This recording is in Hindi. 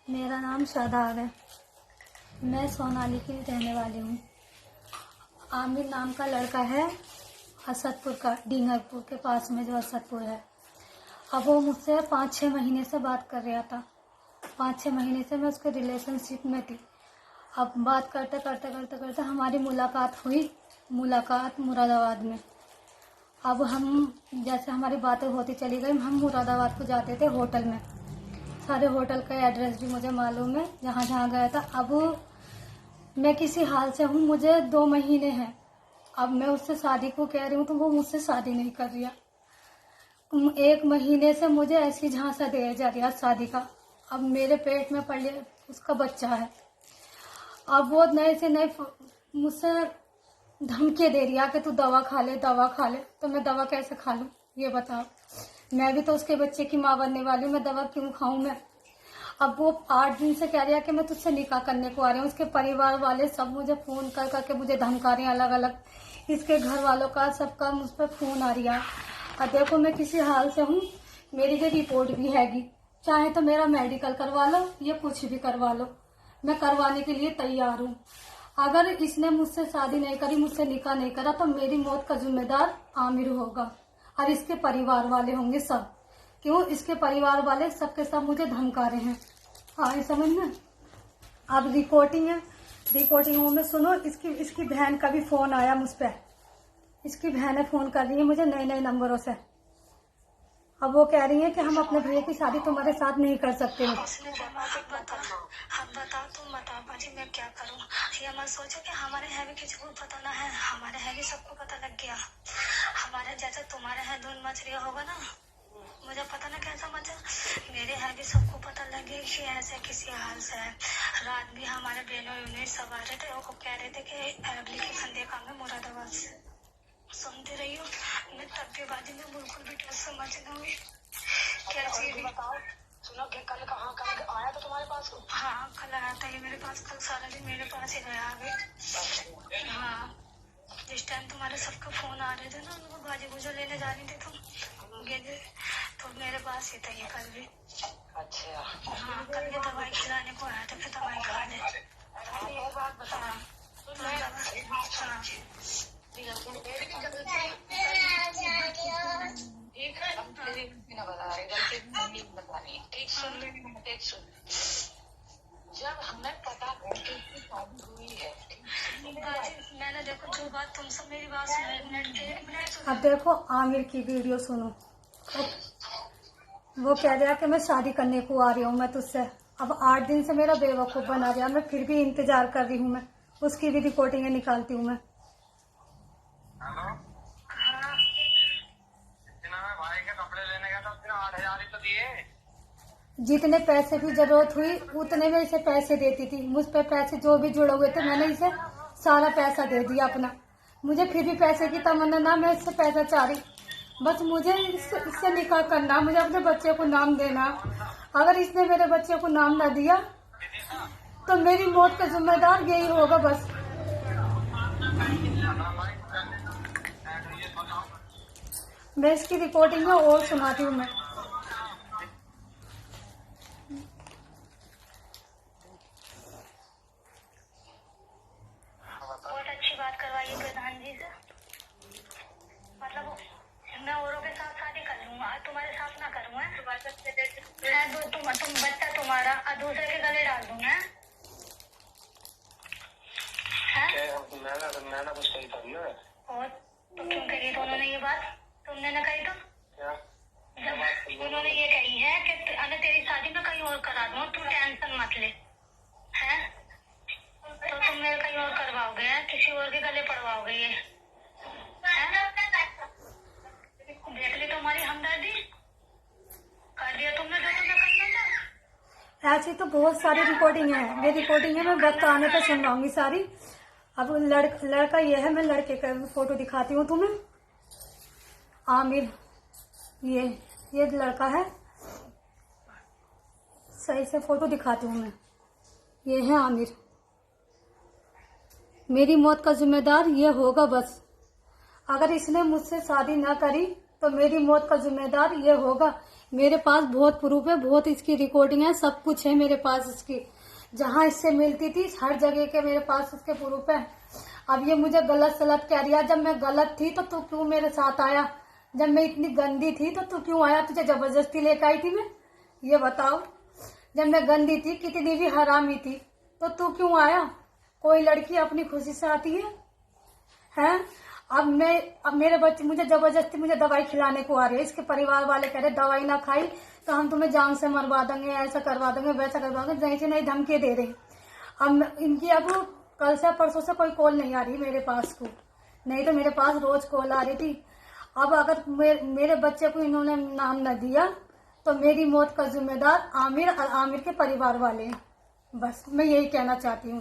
मेरा नाम शादाब है। मैं सोनाली की रहने वाली हूँ। आमिर नाम का लड़का है, असदपुर का, डींगरपुर के पास में जो असदपुर है। अब वो मुझसे 5-6 महीने से बात कर रहा था। 5-6 महीने से मैं उसके रिलेशनशिप में थी। अब बात करते करते करते करते हमारी मुलाकात हुई, मुरादाबाद में। अब हम जैसे हमारी बातें होती चली गई, हम मुरादाबाद को जाते थे होटल में। सारे होटल का एड्रेस भी मुझे मालूम है, जहाँ जहाँ गया था। अब मैं किसी हाल से हूँ, मुझे 2 महीने हैं। अब मैं उससे शादी को कह रही हूँ तो वो मुझसे शादी नहीं कर रही। 1 महीने से मुझे ऐसी झांसा दिया जा रहा शादी का। अब मेरे पेट में पड़ उसका बच्चा है। अब वो नए से नए मुझसे धमकी दे रही है कि तू दवा खा ले, दवा खा ले। तो मैं दवा कैसे खा लूँ ये बताओ? मैं भी तो उसके बच्चे की माँ बनने वाली हूँ, मैं दवा क्यों खाऊं मैं? अब वो 8 दिन से कह रही है कि मैं तुझसे निकाह करने को आ रही हूँ। उसके परिवार वाले सब मुझे फोन कर करके मुझे धमका रहे हैं अलग अलग। इसके घर वालों का सबका मुझ पर फोन आ रहा है। और देखो मैं किसी हाल से हूँ, मेरी भी रिपोर्ट भी हैगी। चाहे तो मेरा मेडिकल करवा लो या कुछ भी करवा लो, मैं करवाने के लिए तैयार हूँ। अगर इसने मुझसे शादी नहीं करी, मुझसे निकाह नहीं करा, तो मेरी मौत का जिम्मेदार आमिर होगा और इसके परिवार वाले होंगे सब। क्यों? इसके परिवार वाले सबके सब मुझे धमका रहे हैं। हाँ, ये समझ में। अब रिकॉर्डिंग है, रिकॉर्डिंग में सुनो। इसकी बहन का भी फोन आया मुझ पर। इसकी बहनें फोन कर रही है मुझे नए नए नंबरों से। अब वो कह रही है कि हम अपने भैया की शादी तुम्हारे साथ नहीं कर सकते हैं। बताओ, तुम बताओ बाजी, मैं क्या करूं? ये मत सोचो कि हमारे है भी किसी को पता ना है, हमारे है भी सबको पता लग गया। हमारे जैसे तुम्हारे है धुन मच रहा होगा ना, मुझे पता ना कैसा मचा। मेरे है भी सबको पता लग गया कि ऐसे किसी हाल से है। रात भी हमारे बहनों सब आ रहे थे, वो कह रहे थे कि एप्लीकेशन देखा मैं मुरादाबाद से। सुनते रही हो, मैं तब भी बाजी में बिल्कुल भी डर समझ न हुई। क्या चीज बताओ? सुनो कि कल आया था तुम्हारे पास? हाँ, कल आया था ये मेरे पास। कल सारा दिन मेरे पास ही रहा आगे। हाँ, जिस टाइम तुम्हारे सबके फोन आ रहे थे ना, उनको भाजी को जो लेने जा रही थी तुम गए तो मेरे पास ही था ये कल भी। अच्छा। हाँ, कल ये दवाई खिलाने को आया था, फिर दवाई खा ले। एक बात बताओ, जब हमें पता है कि शादी हुई है, मैंने देखो जो बात तुम सब मेरी बात सुनो। अब देखो आमिर की वीडियो सुनो। वो कह रहा कि मैं शादी करने को आ रही हूँ मैं तुझसे। अब 8 दिन से मेरा बेवकूफ बना रहा, मैं फिर भी इंतजार कर रही हूँ। मैं उसकी भी रिपोर्टिंग निकालती हूँ मैं। हेलो। हाँ, मैं भाई के कपड़े लेने गया था, उसने 8,000 ही तो दिए। जितने पैसे की जरूरत हुई उतने में इसे पैसे देती थी। मुझ पे पैसे जो भी जुड़े हुए थे मैंने इसे सारा पैसा दे दिया अपना। मुझे फिर भी पैसे की तमन्ना ना, मैं इससे पैसा चाह रही। बस मुझे इससे निकाह करना, मुझे अपने बच्चे को नाम देना। अगर इसने मेरे बच्चे को नाम ना दिया तो मेरी मौत का जिम्मेदार यही होगा बस। मैं इसकी रिकॉर्डिंग में और सुनाती हूँ मैं। बहुत अच्छी बात करवाइए प्रधान जी से। मतलब मैं औरों के साथ शादी कर लूंगा, तुम्हारे साथ ना करूंगा। तुम बच्चा तुम्हारा दूसरे के गले डाल दूंगा। मैंने कुछ कही था ना। और तो क्यों कही तो उन्होंने ये बात? तुमने न कही तो? क्या? जब उन्होंने ये कही है कि अगर तेरी शादी में कहीं और करा दूंगा, तू टेंशन मत ले, है? तो तुम मेरे कहीं और करवाओगे, किसी और के गले पड़वाओगे ये, देख ली तुम्हारी हमदर्दी। कर दिया तुमने जो तुम्हें करना था। ऐसी तो बहुत सारी रिकॉर्डिंग है। ये रिकॉर्डिंग है, मैं वक्त आने पर सुनवाऊंगी सारी। अब लड़का ये है, मैं लड़के का फोटो दिखाती हूँ तुम्हें। आमिर, ये लड़का है। सही से फोटो दिखाती हूँ मैं। ये है आमिर। मेरी मौत का जिम्मेदार ये होगा बस। अगर इसने मुझसे शादी ना करी तो मेरी मौत का जिम्मेदार ये होगा। मेरे पास बहुत प्रूफ है, बहुत इसकी रिकॉर्डिंग है, सब कुछ है मेरे पास इसकी। जहाँ इससे मिलती थी हर जगह के मेरे पास इसके प्रूफ है। अब ये मुझे गलत सलत कह रही है। जब मैं गलत थी तो तू क्यों मेरे साथ आया? जब मैं इतनी गंदी थी तो तू क्यों आया? तुझे जबरदस्ती लेकर आई थी मैं? ये बताओ। जब मैं गंदी थी, कितनी भी हरामी थी, तो तू क्यों आया? कोई लड़की अपनी खुशी से आती है? हैं? अब मेरे बच्चे मुझे जबरदस्ती मुझे दवाई खिलाने को आ रही है। इसके परिवार वाले कह रहे दवाई ना खाई तो हम तुम्हें जान से मरवा देंगे, ऐसा करवा देंगे, वैसा करवा देंगे, जैसे नहीं धमकी दे रही। अब इनकी अब कल से परसों से कोई कॉल नहीं आ रही मेरे पास को, नहीं तो मेरे पास रोज कॉल आ रही थी। अब अगर मेरे बच्चे को इन्होंने नाम न दिया तो मेरी मौत का जिम्मेदार आमिर और आमिर के परिवार वाले हैं। बस मैं यही कहना चाहती हूँ।